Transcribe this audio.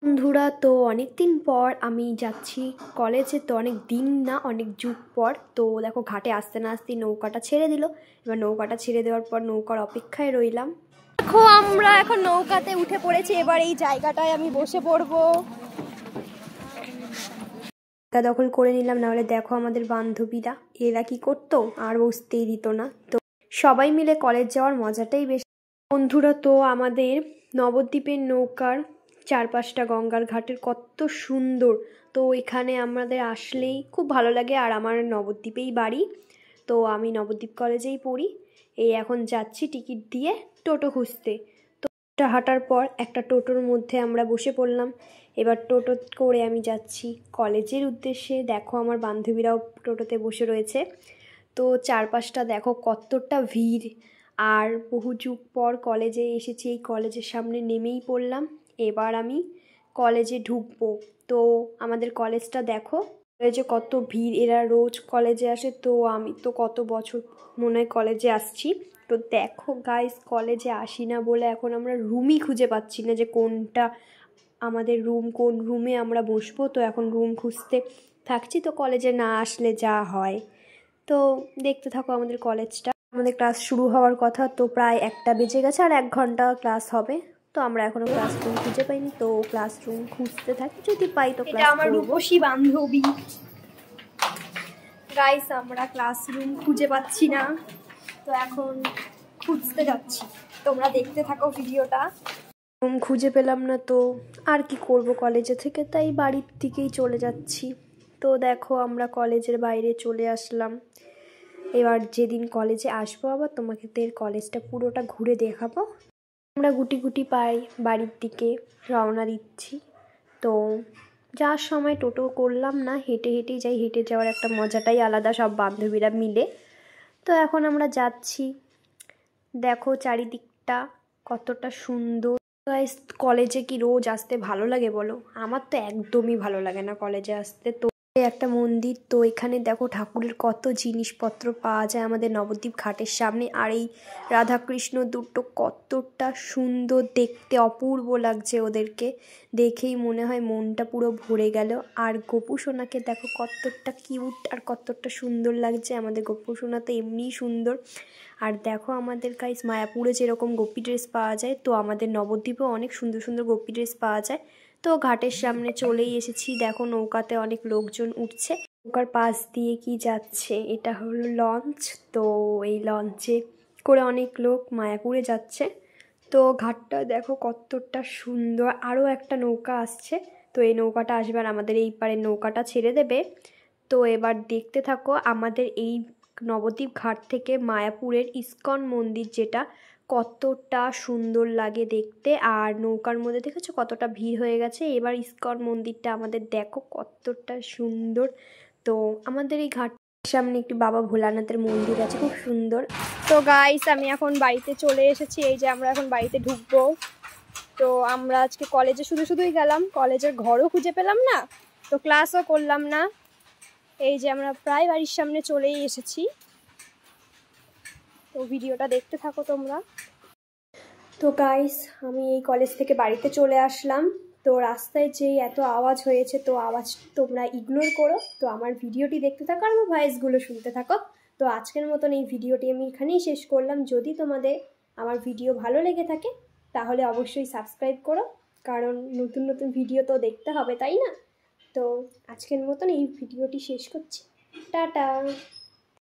বন্ধুরা, তো অনেক দিন পর আমি যাচ্ছি কলেজে। তো অনেক দিন না, অনেক যুগ পর। তো দেখো, ঘাটে আসতে না আসতেই নৌকাটা ছেড়ে দিল। এবার নৌকাটা ছেড়ে দেওয়ার পর নৌকার অপেক্ষায় রইলাম। দেখো, আমরা এখন নৌকাতে উঠে পড়েছি। এবার এই জায়গাটায় আমি বসে পড়বো। দখল করে নিলাম, নাহলে দেখো আমাদের বান্ধবীরা এরা কি করতো, আর বসতেই দিত না। তো সবাই মিলে কলেজ যাওয়ার মজাটাই বেশ। বন্ধুরা, তো আমাদের নবদ্বীপের নৌকার চারপাশটা গঙ্গার ঘাটের কত সুন্দর। তো এখানে আমাদের আসলেই খুব ভালো লাগে। আর আমার নবদ্বীপেই বাড়ি, তো আমি নবদ্বীপ কলেজেই পড়ি। এই এখন যাচ্ছি টিকিট দিয়ে টোটো খুঁজতে। তো হাঁটার পর একটা টোটোর মধ্যে আমরা বসে পড়লাম। এবার টোটো করে আমি যাচ্ছি কলেজের উদ্দেশ্যে। দেখো, আমার বান্ধবীরাও টোটোতে বসে রয়েছে। তো চারপাশটা দেখো কতটা ভিড়। আর বহু যুগ পর কলেজে এসেছি, এই কলেজের সামনে নেমেই পড়লাম। এবার আমি কলেজে ঢুকবো। তো আমাদের কলেজটা দেখো, কলেজে কত ভিড়। এরা রোজ কলেজে আসে, তো আমি তো কত বছর মনে হয় কলেজে আসছি। তো দেখো গাইস, কলেজে আসি না বলে এখন আমরা রুমই খুঁজে পাচ্ছি না, যে কোনটা আমাদের রুম, কোন রুমে আমরা বসবো। তো এখন রুম খুঁজতে থাকছি। তো কলেজে না আসলে যা হয়। তো দেখতে থাকো আমাদের কলেজটা। আমাদের ক্লাস শুরু হওয়ার কথা, তো প্রায় 1টা বেজে গেছে, আর 1 ঘন্টা ক্লাস হবে। তো আমরা এখনো ক্লাসরুম খুঁজে পাইনি। তো ক্লাসরুম খুঁজতে থাকি, যদি পাই তো ক্লাস করব। আমার রূপসী বান্ধবী। গাইস, আমরা ক্লাসরুম খুঁজে পাচ্ছি না, তো এখন খুঁজতে যাচ্ছি। তোমরা দেখতে থাকো ভিডিওটা। রুম খুঁজে পেলাম না, তো আর কি করব কলেজে থেকে, তাই বাড়ির দিকেই চলে যাচ্ছি। তো দেখো, আমরা কলেজের বাইরে চলে আসলাম। এবার যেদিন কলেজে আসবো আবার তোমাকে কলেজটা পুরোটা ঘুরে দেখাবো। আমরা গুটি গুটি পাই বাড়ির দিকে রওনা দিচ্ছি। তো যাওয়ার সময় টোটো করলাম না, হেঁটে হেঁটেই যাই। হেঁটে যাওয়ার একটা মজাটাই আলাদা, সব বান্ধবীরা মিলে। তো এখন আমরা যাচ্ছি। দেখো চারিদিকটা কতটা সুন্দর। কলেজে কি রোজ আসতে ভালো লাগে বলো? আমার তো একদমই ভালো লাগে না কলেজে আসতে। তো একটা মন্দির, তো এখানে দেখো ঠাকুরের কত জিনিসপত্র পাওয়া যায় আমাদের নবদ্বীপ ঘাটের সামনে। আর এই রাধাকৃষ্ণ দুটো কতটা সুন্দর দেখতে, অপূর্ব লাগছে ওদেরকে দেখেই মনে হয় মনটা পুরো ভরে গেল। আর গোপু সোনাকে দেখো কতটা কিউট আর কতটা সুন্দর লাগছে। আমাদের গোপু সোনা তো এমনিই সুন্দর। আর দেখো আমাদের গাইস, মায়াপুরে যেরকম গোপী ড্রেস পাওয়া যায়, তো আমাদের নবদ্বীপেও অনেক সুন্দর সুন্দর গোপী ড্রেস পাওয়া যায়। তো ঘাটের সামনে চলেই এসেছি। দেখো নৌকাতে অনেক লোকজন উঠছে। নৌকার পাশ দিয়ে কি যাচ্ছে, এটা হলো লঞ্চ। তো এই লঞ্চে করে অনেক লোক মায়াপুরে যাচ্ছে। তো ঘাটটা দেখো কতটা সুন্দর। আরও একটা নৌকা আসছে। তো এই নৌকাটা আসবে আর আমাদের এই পারে নৌকাটা ছেড়ে দেবে। তো এবার দেখতে থাকো আমাদের এই নবদ্বীপ ঘাট থেকে মায়াপুরের ইস্কন মন্দির, যেটা কতটা সুন্দর লাগে দেখতে। আর নৌকার মধ্যে দেখেছো কতটা ভিড় হয়ে গেছে। এবার ইস্কন মন্দিরটা আমাদের দেখো কতটা সুন্দর। তো আমাদের এই ঘাটের সামনে একটি বাবা ভোলানাথের মন্দির আছে, খুব সুন্দর। তো গাইস, আমি এখন বাড়িতে চলে এসেছি। এই যে আমরা এখন বাড়িতে ঢুকবো। তো আমরা আজকে কলেজে শুধুই গেলাম, কলেজের ঘরও খুঁজে পেলাম না, তো ক্লাসও করলাম না। এই যে আমরা প্রায় বাড়ির সামনে চলেই এসেছি। তো ভিডিওটা দেখতে থাকো তোমরা। তো গাইস, আমি এই কলেজ থেকে বাড়িতে চলে আসলাম। তো রাস্তায় যেই এত আওয়াজ হয়েছে, তো আওয়াজ তোমরা ইগনোর করো। তো আমার ভিডিওটি দেখতে থাকো আর আমার ভয়েসগুলো শুনতে থাকো। তো আজকের মতন এই ভিডিওটি আমি এখানেই শেষ করলাম। যদি তোমাদের আমার ভিডিও ভালো লেগে থাকে তাহলে অবশ্যই সাবস্ক্রাইব করো, কারণ নতুন নতুন ভিডিও তো দেখতে হবে, তাই না? তো আজকের মতন এই ভিডিওটি শেষ করছি। টাটা।